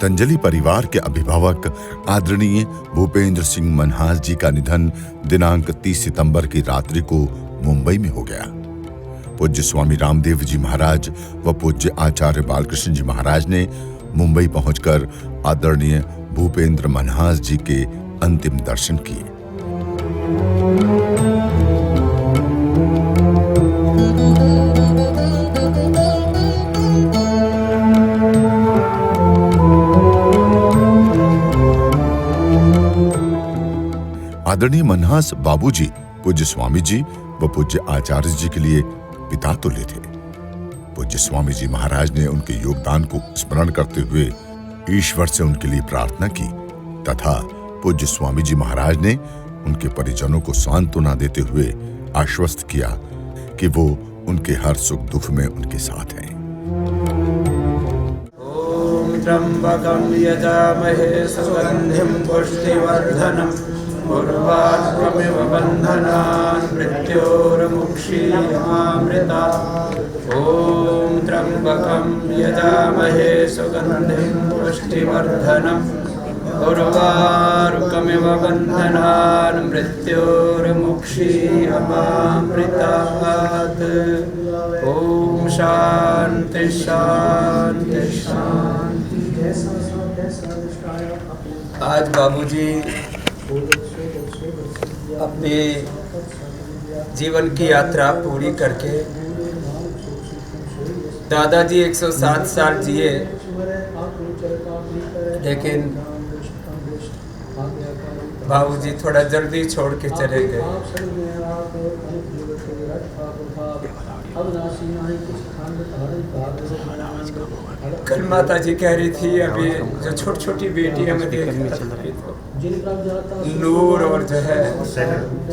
पतंजलि परिवार के अभिभावक आदरणीय भूपेंद्र सिंह मनहास जी का निधन दिनांक 30 सितंबर की रात्रि को मुंबई में हो गया। पूज्य स्वामी रामदेव जी महाराज व पूज्य आचार्य बालकृष्ण जी महाराज ने मुंबई पहुंचकर आदरणीय भूपेंद्र मनहास जी के अंतिम दर्शन किए। आदरणीय मनहास बाबूजी पूज्य स्वामी जी व पूज्य आचार्य जी के लिए पिता तुल्य थे। पूज्य स्वामी जी महाराज ने उनके योगदान को स्मरण करते हुए ईश्वर से उनके लिए प्रार्थना की तथा पूज्य स्वामी जी महाराज ने उनके परिजनों को सांत्वना देते हुए आश्वस्त किया कि वो उनके हर सुख दुख में उनके साथ हैं। ओम त्र्यंबकं यजामहे सुगंधिं पुष्टिवर्धनम् उर्वारुकमिव बन्धनान् मृत्योर्मुक्षीयमामृतात्। ओम त्र्यंबकं यजामहे सुगंधिं पुष्टिवर्धनम् उर्वारुकमिव बन्धनान् मृत्योर्मुक्षीयमामृतात्। ओम शांति शांति शांति। आज बाबूजी अपने जीवन की यात्रा पूरी करके दादाजी 107 साल जिए, लेकिन बाबूजी थोड़ा जल्दी छोड़ के चले गए। कल माता जी कह रही थी अभी जो छोटी छोटी बेटियां में देख रही थी नूर और जो है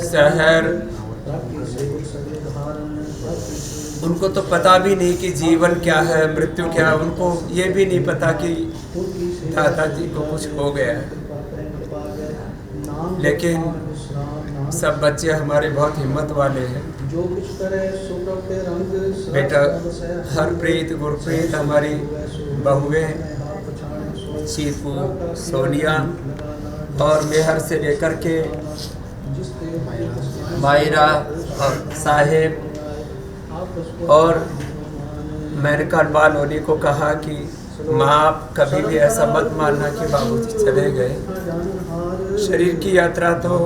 शहर, उनको तो पता भी नहीं कि जीवन क्या है, मृत्यु क्या है। उनको ये भी नहीं पता कि दादाजी को कुछ हो गया है। लेकिन सब बच्चे हमारे बहुत हिम्मत वाले हैं। बेटा हरप्रीत, गुरप्रीत, हमारी बहुएं चीपू, सोनिया और मेहर से लेकर के मायरा और साहेब, और मैंने कल बाल होने को कहा कि माँ आप कभी भी ऐसा मत मानना कि बाबूजी चले गए। शरीर की यात्रा तो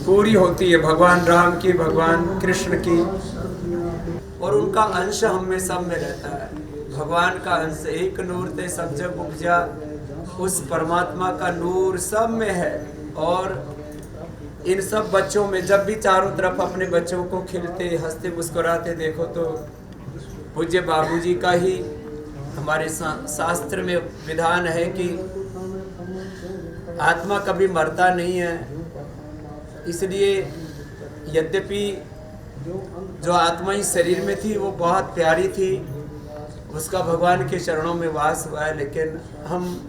पूरी होती है, भगवान राम की, भगवान कृष्ण की, और उनका अंश हम में सब में रहता है। भगवान का अंश एक नूर थे सब जग उपजा, उस परमात्मा का नूर सब में है। और इन सब बच्चों में जब भी चारों तरफ अपने बच्चों को खिलते हंसते मुस्कुराते देखो तो पूज्य बाबूजी का ही हमारे शास्त्र में विधान है कि आत्मा कभी मरता नहीं है। इसलिए यद्यपि जो आत्मा इस शरीर में थी वो बहुत प्यारी थी, उसका भगवान के चरणों में वास हुआ है, लेकिन हम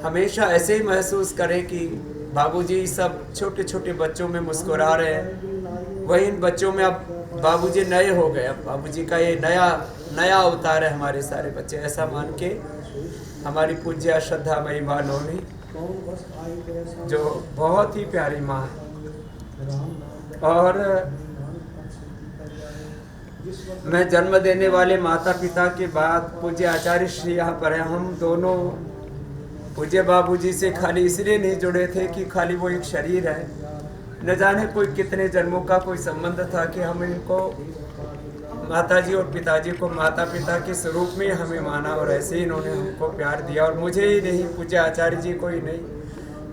हमेशा ऐसे ही महसूस करें कि बाबूजी सब छोटे छोटे बच्चों में मुस्कुरा रहे हैं। वही इन बच्चों में अब बाबूजी नए हो गए। अब बाबूजी का ये नया अवतार है हमारे सारे बच्चे, ऐसा मान के हमारी पूज्य श्रद्धामयी माँ नौनी, जो बहुत ही प्यारी माँ है। और मैं जन्म देने वाले माता पिता के बाद पूज्य आचार्य श्री यहाँ पर हैं। हम दोनों पूज्य बाबूजी से खाली इसलिए नहीं जुड़े थे कि खाली वो एक शरीर है, न जाने कोई कितने जन्मों का कोई संबंध था कि हम इनको माताजी और पिताजी को माता पिता के स्वरूप में हमें माना, और ऐसे ही इन्होंने हमको प्यार दिया। और मुझे ही नहीं, पूज्य आचार्य जी को ही नहीं,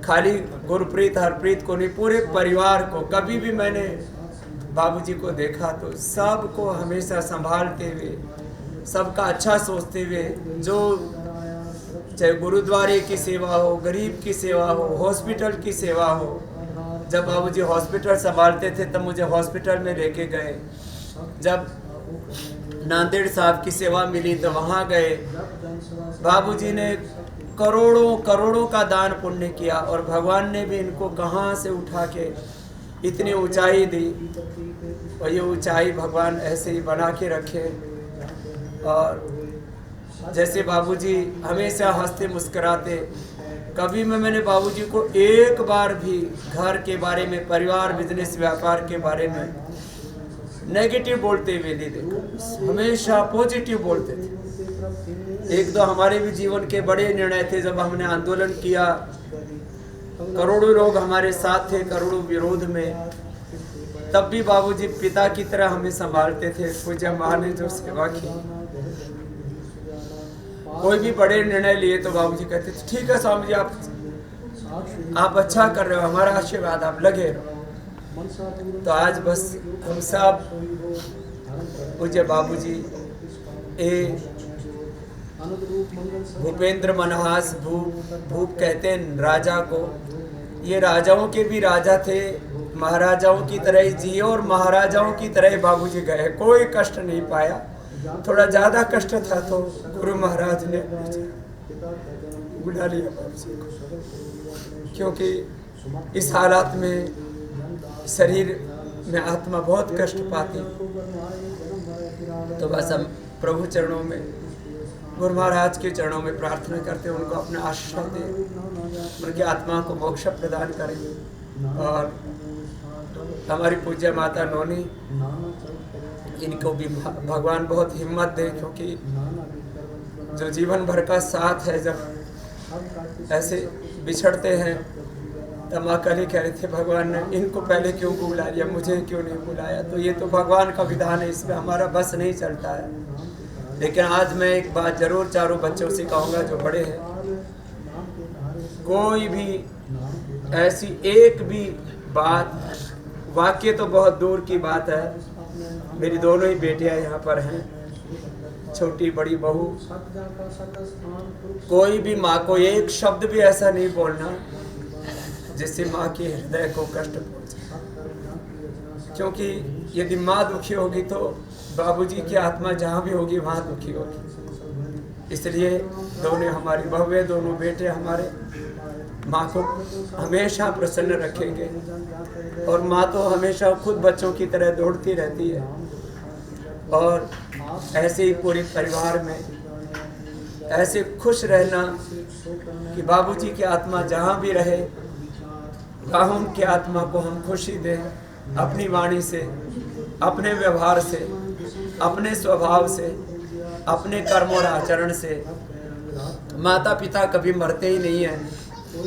खाली गुरप्रीत हरप्रीत को नहीं, पूरे परिवार को। कभी भी मैंने बाबूजी को देखा तो सबको हमेशा संभालते हुए, सबका अच्छा सोचते हुए, जो चाहे गुरुद्वारे की सेवा हो, गरीब की सेवा हो, हॉस्पिटल की सेवा हो। जब बाबूजी हॉस्पिटल संभालते थे तब मुझे हॉस्पिटल में लेके गए। जब नांदेड़ साहब की सेवा मिली तो वहाँ गए। बाबूजी ने करोड़ों करोड़ों का दान पुण्य किया, और भगवान ने भी इनको कहाँ से उठा के इतनी ऊंचाई दी, और ये ऊंचाई भगवान ऐसे ही बना के रखे। और जैसे बाबूजी हमेशा हंसते मुस्कुराते, कभी मैंने बाबूजी को एक बार भी घर के बारे में, परिवार, बिजनेस, व्यापार के बारे में नेगेटिव बोलते हुए नहीं देखा, हमेशा पॉजिटिव बोलते थे। एक दो हमारे भी जीवन के बड़े निर्णय थे, जब हमने आंदोलन किया, करोड़ों लोग हमारे साथ थे, करोड़ों विरोध में, तब भी बाबूजी पिता की तरह हमें संभालते थे। पूज्य माँ ने जो सेवा की, कोई भी बड़े निर्णय लिए तो बाबूजी कहते थे ठीक है स्वामी जी, आप अच्छा कर रहे हो, हमारा आशीर्वाद, आप लगे रहो। तो आज बस हम सब पूज्य बाबूजी भूपेंद्र मनहास भूप कहते हैं राजा को, ये राजाओं के भी राजा थे, महाराजाओं की तरह ही जिए और महाराजाओं की तरह बाबूजी गए, कोई कष्ट नहीं पाया। थोड़ा ज़्यादा कष्ट था तो गुरु महाराज ने बुला लिया बाबूजी को, क्योंकि इस हालात में शरीर में आत्मा बहुत कष्ट पाती। तो बस हम प्रभु चरणों में, गुरु महाराज के चरणों में प्रार्थना करते हैं, उनको अपना आशीर्वाद दें, उनकी आत्मा को मोक्ष प्रदान करें। और हमारी पूज्य माता नोनी, इनको भी भगवान बहुत हिम्मत दे, क्योंकि जो जीवन भर का साथ है, जब ऐसे बिछड़ते हैं, तब माँ कल ही कह रहे थे भगवान ने इनको पहले क्यों बुला लिया, मुझे क्यों नहीं बुलाया। तो ये तो भगवान का विधान है, इसमें हमारा बस नहीं चलता है। लेकिन आज मैं एक बात जरूर चारों बच्चों से कहूँगा जो बड़े हैं, कोई भी ऐसी एक भी बात, वाक्य तो बहुत दूर की बात है, मेरी दोनों ही बेटियां यहाँ पर हैं, छोटी बड़ी बहू, कोई भी माँ को एक शब्द भी ऐसा नहीं बोलना जिससे माँ के हृदय को कष्ट पहुँचे, क्योंकि यदि माँ दुखी होगी तो बाबूजी की आत्मा जहाँ भी होगी वहाँ दुखी होगी। इसलिए दोनों हमारी बहुएं, दोनों बेटे हमारे माँ को हमेशा प्रसन्न रखेंगे। और माँ तो हमेशा खुद बच्चों की तरह दौड़ती रहती है, और ऐसे ही पूरे परिवार में ऐसे खुश रहना कि बाबूजी की आत्मा जहाँ भी रहे, वहाँ उनकी आत्मा को हम खुशी दें, अपनी वाणी से, अपने व्यवहार से, अपने स्वभाव से, अपने कर्म और आचरण से। माता पिता कभी मरते ही नहीं हैं,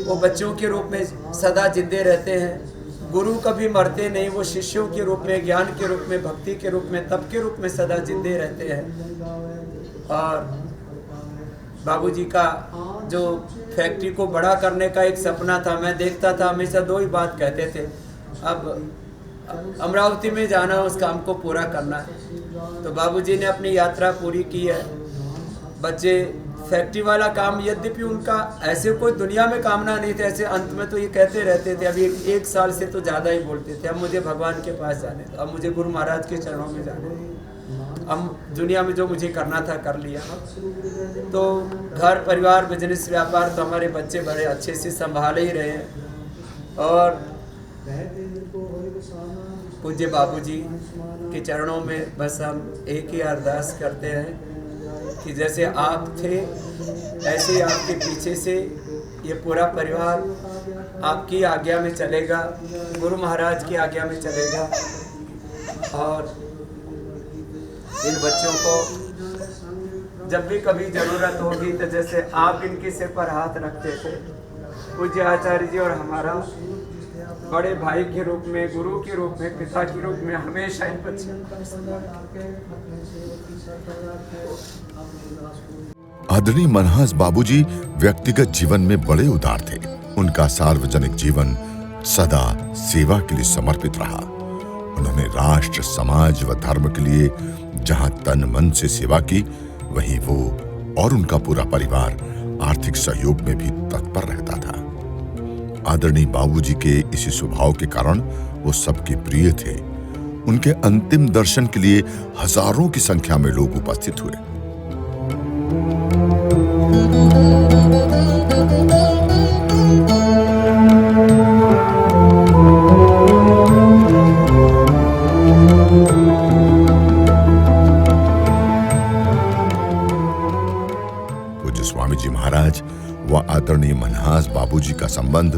वो बच्चों के रूप में सदा जिंदे रहते हैं। गुरु कभी मरते नहीं, वो शिष्यों के रूप में, ज्ञान के रूप में, भक्ति के रूप में, तप के रूप में सदा जिंदे रहते हैं। और बाबूजी का जो फैक्ट्री को बड़ा करने का एक सपना था, मैं देखता था, हमेशा दो ही बात कहते थे, अब अमरावती में जाना, उस काम को पूरा करना है। तो बाबूजी ने अपनी यात्रा पूरी की है। बच्चे फैक्ट्री वाला काम, यद्यपि उनका ऐसे कोई दुनिया में कामना नहीं थे, ऐसे अंत में तो ये कहते रहते थे, अभी एक साल से तो ज़्यादा ही बोलते थे, अब मुझे भगवान के पास जाने दो, अब मुझे गुरु महाराज के चरणों में जाने दो, अब दुनिया में जो मुझे करना था कर लिया। तो घर परिवार, बिजनेस, व्यापार तो हमारे बच्चे बड़े अच्छे से संभाल ही रहे हैं। और पूज्य बाबूजी के चरणों में बस हम एक ही अरदास करते हैं कि जैसे आप थे, ऐसे ही आपके पीछे से ये पूरा परिवार आपकी आज्ञा में चलेगा, गुरु महाराज की आज्ञा में चलेगा। और इन बच्चों को जब भी कभी ज़रूरत होगी, तो जैसे आप इनके सिर पर हाथ रखते थे, पूज्य आचार्य जी और हमारा बड़े भाई के रूप में, गुरु के रूप में, पिता के रूप में हमेशा इन बच्चों। आदरणीय मनहास बाबूजी व्यक्तिगत जीवन में बड़े उदार थे। उनका सार्वजनिक जीवन सदा सेवा के लिए समर्पित रहा। उन्होंने राष्ट्र, समाज व धर्म के लिए जहां तन मन से सेवा की, वहीं वो और उनका पूरा परिवार आर्थिक सहयोग में भी तत्पर रहता था। आदरणीय बाबूजी के इसी स्वभाव के कारण वो सबके प्रिय थे। उनके अंतिम दर्शन के लिए हजारों की संख्या में लोग उपस्थित हुए। आदरणीय मनहास बाबूजी का संबंध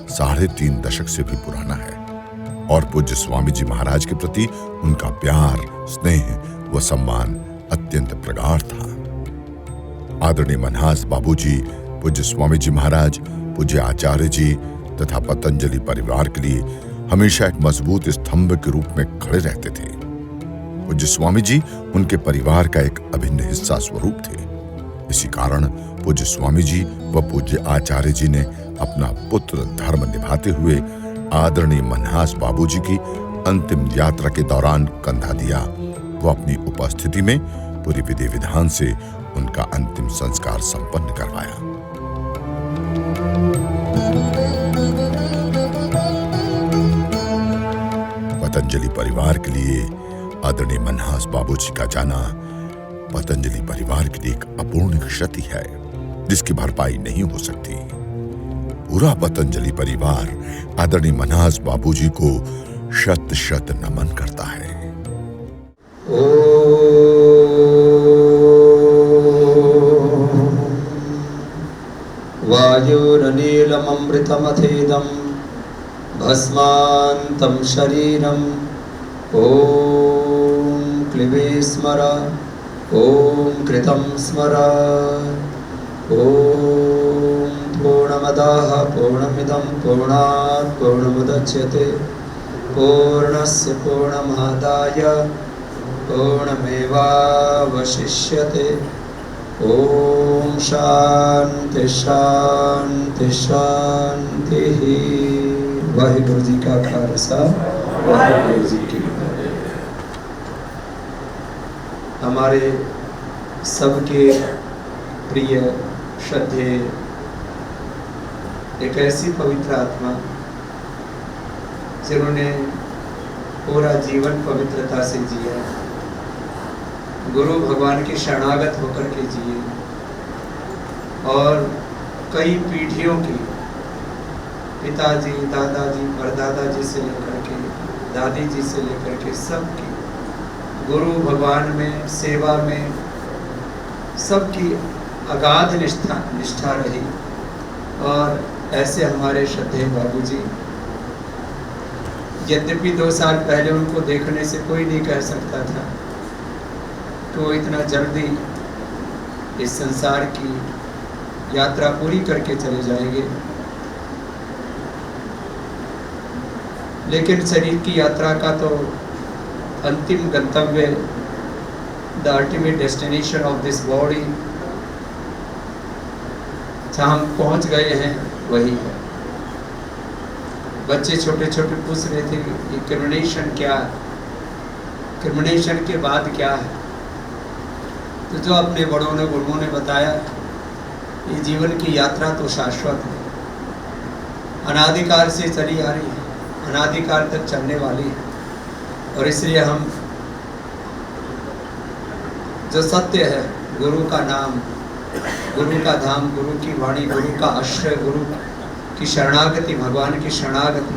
3.5 दशक से भी पुराना है और पूज्य स्वामी जी महाराज के प्रति उनका प्यार, स्नेह व सम्मान अत्यंत प्रगाढ़ था। आदरणीय मनहास बाबूजी पूज्य स्वामी जी महाराज, पूज्य आचार्य जी तथा पतंजलि परिवार के लिए हमेशा एक मजबूत स्तंभ के रूप में खड़े रहते थे। पूज्य स्वामी जी उनके परिवार का एक अभिन्न हिस्सा स्वरूप थे। इसी कारण पूज्य स्वामी जी व पूज्य आचार्य जी ने अपना पुत्र धर्म निभाते हुए आदरणीय मनहास बाबूजी की अंतिम यात्रा के दौरान कंधा दिया व अपनी उपस्थिति में पूरी विधि विधान से उनका अंतिम संस्कार संपन्न करवाया। पतंजलि परिवार के लिए आदरणीय मनहास बाबूजी का जाना पतंजलि परिवार के लिए एक अपूर्ण क्षति है जिसकी भरपाई नहीं हो सकती। पूरा पतंजलि परिवार आदरणीय मनहास बाबूजी को शत शत नमन करता है। वायुरनीलममृतमथेदं भस्मान्तं शरीरम् ॐ क्लिवे स्मर ॐ कृतं स्मर ॐ पूर्णमदः पूर्णमिदं पूर्णात् पूर्णमुदच्यते पूर्णस्य पूर्णमादाय पूर्णमेवावशिष्यते। ओम शांति शांति शांति। वाहिगुरु जी का खालसा, वाहिगुरु जी की। हमारे सबके प्रिय श्रद्धे एक ऐसी पवित्र आत्मा जिन्होंने पूरा जीवन पवित्रता से जिया, गुरु भगवान के शरणागत होकर के जिए और कई पीढ़ियों की, पिताजी, दादाजी, परदादाजी से लेकर के दादी जी से लेकर के सबकी गुरु भगवान में, सेवा में सबकी अगाध निष्ठा रही। और ऐसे हमारे श्रद्धेय बाबूजी, यद्यपि 2 साल पहले उनको देखने से कोई नहीं कह सकता था तो इतना जल्दी इस संसार की यात्रा पूरी करके चले जाएंगे, लेकिन शरीर की यात्रा का तो अंतिम गंतव्य, the ultimate destination of this body, जहाँ हम पहुँच गए हैं वही है। बच्चे छोटे छोटे पूछ रहे थे कि क्रिमिनेशन क्या है, क्रिमिनेशन के बाद क्या है। तो जो अपने बड़ों ने, गुरुओं ने बताया, ये जीवन की यात्रा तो शाश्वत है, अनादिकाल से चली आ रही है, अनादिकाल तक चलने वाली है। और इसलिए हम जो सत्य है, गुरु का नाम, गुरु का धाम, गुरु की वाणी, गुरु का आश्रय, गुरु की शरणागति, भगवान की शरणागति,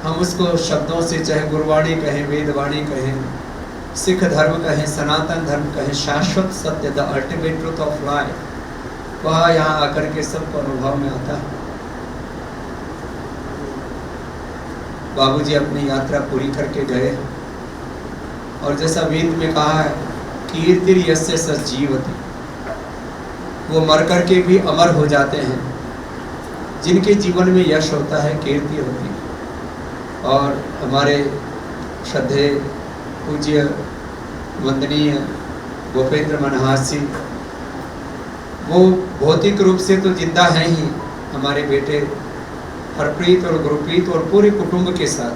हम उसको शब्दों से चाहे गुरुवाणी कहें, वेदवाणी कहें, सिख धर्म कहें, सनातन धर्म कहें, शाश्वत सत्य, the ultimate truth of life, वह यहाँ आकर के सबको अनुभव में आता है। बाबूजी अपनी यात्रा पूरी करके गए और जैसा वेद में कहा है, कीर्ति यस्य सजीवति, वो मर करके भी अमर हो जाते हैं। जिनके जीवन में यश होता है, कीर्ति होती है। और हमारे श्रद्धेय पूज्य वंदनीय भूपेंद्र मनहास जी, वो भौतिक रूप से तो जिंदा हैं ही, हमारे बेटे हरप्रीत और गुरप्रीत और पूरे कुटुंब के साथ,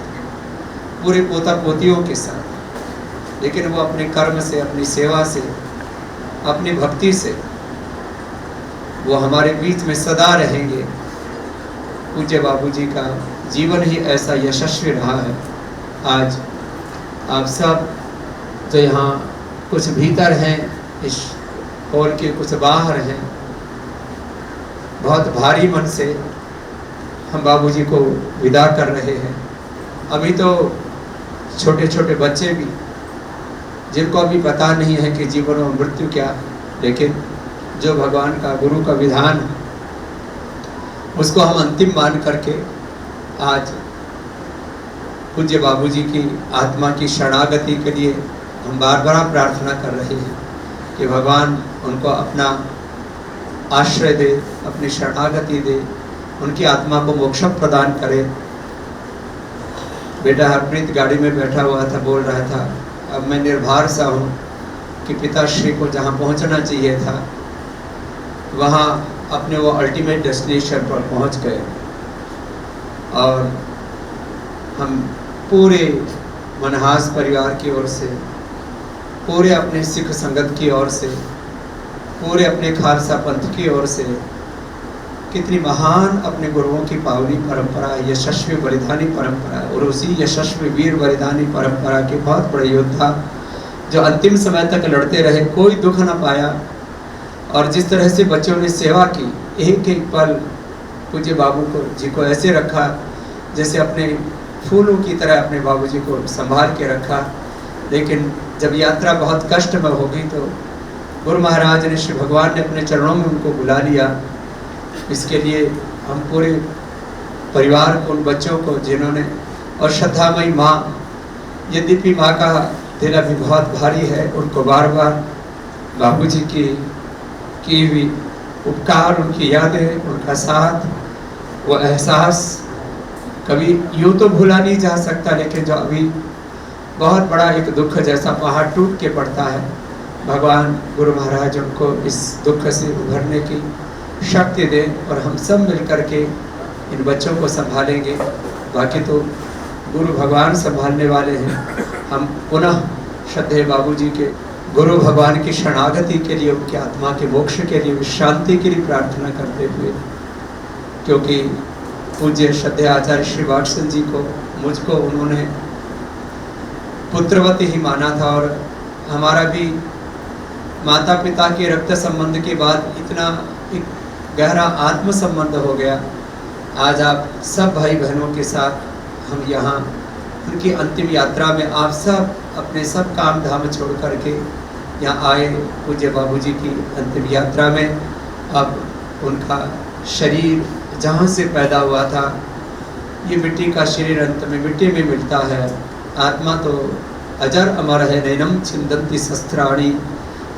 पूरे पोता पोतियों के साथ, लेकिन वो अपने कर्म से, अपनी सेवा से, अपनी भक्ति से वो हमारे बीच में सदा रहेंगे। पूज्य बाबूजी का जीवन ही ऐसा यशस्वी रहा है। आज आप सब जो यहाँ कुछ भीतर हैं, इस हॉल के कुछ बाहर हैं, बहुत भारी मन से हम बाबूजी को विदा कर रहे हैं। अभी तो छोटे छोटे बच्चे भी, जिनको अभी पता नहीं है कि जीवन और मृत्यु क्या, लेकिन जो भगवान का, गुरु का विधान, उसको हम अंतिम मान करके आज पूज्य बाबूजी की आत्मा की शरणागति के लिए हम बार बार प्रार्थना कर रहे हैं कि भगवान उनको अपना आश्रय दे, अपनी शरणागति दे, उनकी आत्मा को मोक्ष प्रदान करे। बेटा हरप्रीत गाड़ी में बैठा हुआ था, बोल रहा था, अब मैं निर्भर सा हूँ कि पिताश्री को जहाँ पहुँचना चाहिए था वहाँ अपने वो अल्टीमेट डेस्टिनेशन पर पहुँच गए। और हम पूरे मनहास परिवार की ओर से, पूरे अपने सिख संगत की ओर से, पूरे अपने खालसा पंथ की ओर से, कितनी महान अपने गुरुओं की पावनी परंपरा, यशस्वी बलिदानी परंपरा, और उसी यशस्वी वीर बलिदानी परंपरा के बहुत बड़े योद्धा जो अंतिम समय तक लड़ते रहे, कोई दुख न पाया। और जिस तरह से बच्चों ने सेवा की, एक एक पल पूज्य बाबू को जी को ऐसे रखा जैसे अपने फूलों की तरह अपने बाबूजी को संभाल के रखा। लेकिन जब यात्रा बहुत कष्ट में होगी तो गुरु महाराज ने, श्री भगवान ने अपने चरणों में उनको बुला लिया। इसके लिए हम पूरे परिवार को, उन बच्चों को जिन्होंने, और श्रद्धामयी माँ, यद्यपि माँ का दिल अभी बहुत भारी है, उनको बार बार बाबूजी की हुई उपकार, उनकी यादें, उनका साथ, वो एहसास कभी यूँ तो भूला नहीं जा सकता, लेकिन जो अभी बहुत बड़ा एक दुख जैसा पहाड़ टूट के पड़ता है, भगवान गुरु महाराज उनको इस दुख से उभरने की शक्ति दे और हम सब मिलकर के इन बच्चों को संभालेंगे। बाकी तो गुरु भगवान संभालने वाले हैं। हम पुनः श्रद्धेय बाबूजी के गुरु भगवान की शरणागति के लिए, उनकी आत्मा के मोक्ष के लिए, शांति के लिए प्रार्थना करते हुए, क्योंकि पूज्य श्रद्धेय आचार्य श्री वात्सल जी को, मुझको उन्होंने पुत्रवत ही माना था, और हमारा भी माता पिता के रक्त संबंध के बाद इतना एक गहरा आत्म संबंध हो गया। आज आप सब भाई बहनों के साथ हम यहाँ उनकी अंतिम यात्रा में, आप सब अपने सब काम धाम छोड़ करके यहाँ आए पूज्य बाबूजी की अंतिम यात्रा में। अब उनका शरीर जहाँ से पैदा हुआ था, ये मिट्टी का शरीर अंत में मिट्टी में मिलता है। आत्मा तो अजर अमर है। नैनम छिंदन्ति शस्त्राणि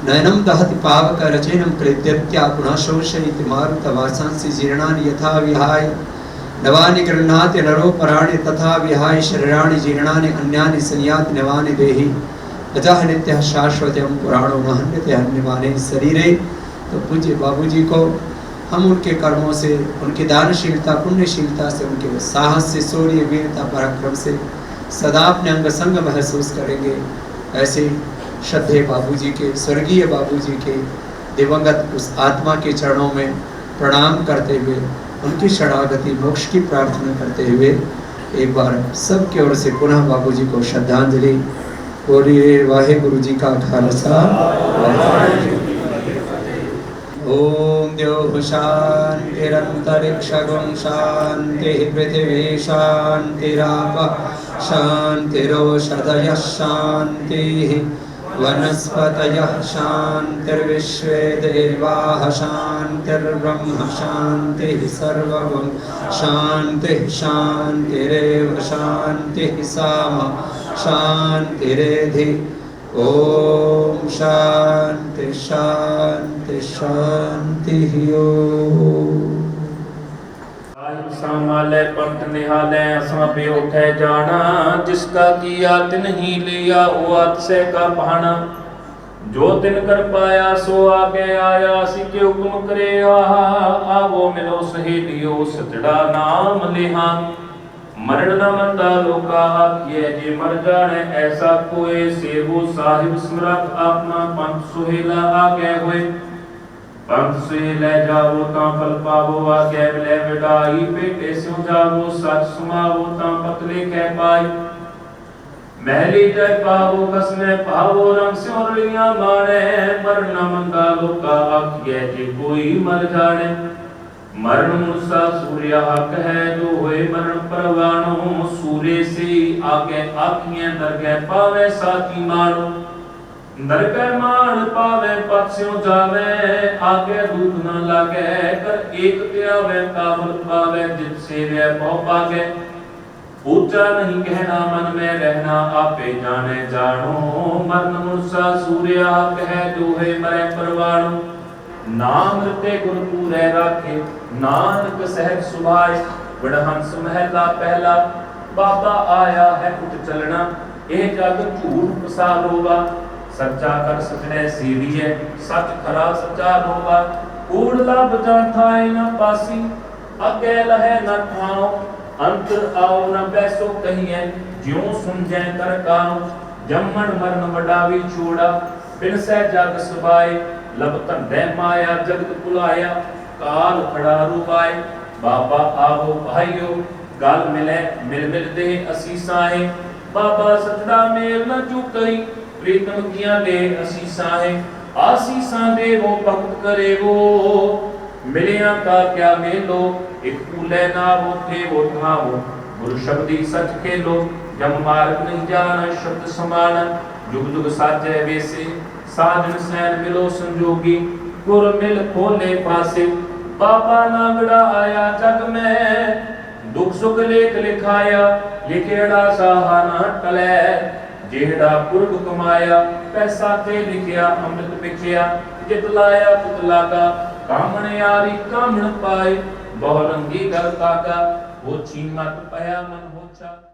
नयनम दहति पावक रचैनम क्लेद्यत्या पुनः शोषयति मारुतवासांसि जीर्णानि यथा विहाय नवानि गृह्णाति नरोपराणि तथा विहाय शरीराणि जीर्णानि अन्यानि संयाति नवानि देहि अजः नित्यः शाश्वतम् पुराणो न हन्यते हन्यमाने शरीरे। तो पूज्य बाबूजी को हम उनके कर्मों से, उनकी दानशीलता, पुण्यशीलता से, उनके साहस से, शौर्य, वीरता, पराक्रम से सदा अपने अंग संग महसूस करेंगे। ऐसे श्रद्धेय बाबूजी के, स्वर्गीय बाबूजी के दिवंगत उस आत्मा के चरणों में प्रणाम करते हुए, उनकी शरणागति मोक्ष की प्रार्थना करते हुए एक बार सबकी ओर से पुनः बाबूजी को श्रद्धांजलि। बोलिए वाहेगुरु जी का खालसा। ओम द्यौः शान्तिरन्तरिक्षगं शान्तिः पृथिवी शान्तिरापः शान्तिरोषधयः शान्तिः वनस्पतयः शान्तिर्विश्वे देवाः शान्तिर्ब्रह्म शान्तिः सर्वं शान्तिः शान्तिरेव शान्तिः सामा शान्तिरेधि। ओम शांति शांति शांति। संभाले पंथ निहाले असम पे उठे जाना, जिसका किया तिन ही लिया वो अतिशय का पहाना। जो तिन कर पाया सो आगे आया, सिके हुक्म करे आहा आवो मिलो सहेलियो सतड़ा नाम लिहा। मरण न मंदा लोका आखिए जे मर जाने ऐसा कोई, सेवो साहिब स्मरत अपना पंथ सुहेला आगे हुए। पंथ सुहेले जावो ता फल पावो आगे मिले विदाई, पेटे सो जावो सच सुमावो ता पतले कह पाई। महली जय पावो कसमे पावो रंग स्योरलियां माने, मरण न मंदा लोका आखिए जे कोई मर जाने। मरण मुसा सूर्य हक है जो होए मरण परवानो, सूर्य से आगे आखियां दरगह पावे साथी मानो। नरकै मान पावे पक्षियों जावे, आगे दूध न लागे, कर एक त्यावे काबल पावे, जित सेवे बहु पागे। ऊंचा नहीं कहना मन में रहना, आपे जाने जानो, मरण मुर्सा सूर्या कह जो है मरे परवाणु। नाम रते गुर पूरे राखे, नानक सहज सुभाए, बड़हंस महला पहला, बाबा आया है उठ चलना, ए जग झूठ पसारोवा, सच्चा कर सचने सीविए, सच खरा सच्चा रोवा, कूड़ लब जाठाए न पासी, अगे लहे न ठाओ, अंतर आओ न बैसो कहिए, ज्यों सुनजे कर काओ, जम्मन मरण वडावी छोड़ा, बिन सह जग सुबाए, लब धंधे माया जगत बुलाया, काल खड़ा रुबाए, बाबा आवो भाइयो, गल मिले मिल मिल दे असीसाए, बाबा सचड़ा मेल न चुकई, प्रीतम किया ले असीसा है, आसीसा दे वो भक्त करे वो, मिलिया का क्या मेलो, एक कूले ना वो थे वो था वो, गुरु शब्दी सच खेलो, जम मार्ग नहीं जाना शब्द समान, जुग जुग साजे वैसे, साजन सैन मिलो संजोगी, गुर मिल खोले पासे, बाबा नागड़ा आया जग में, दुख सुख लेख लिखाया, लिखेड़ा सहाना टले, जेड़ा पुरख कमाया, पैसा ते लिखिया अमृत बिखिया, जित लाया पुत लागा, कामण यारी कामण पाए, बहुरंगी गल कागा, वो छी मत पया मन होचा।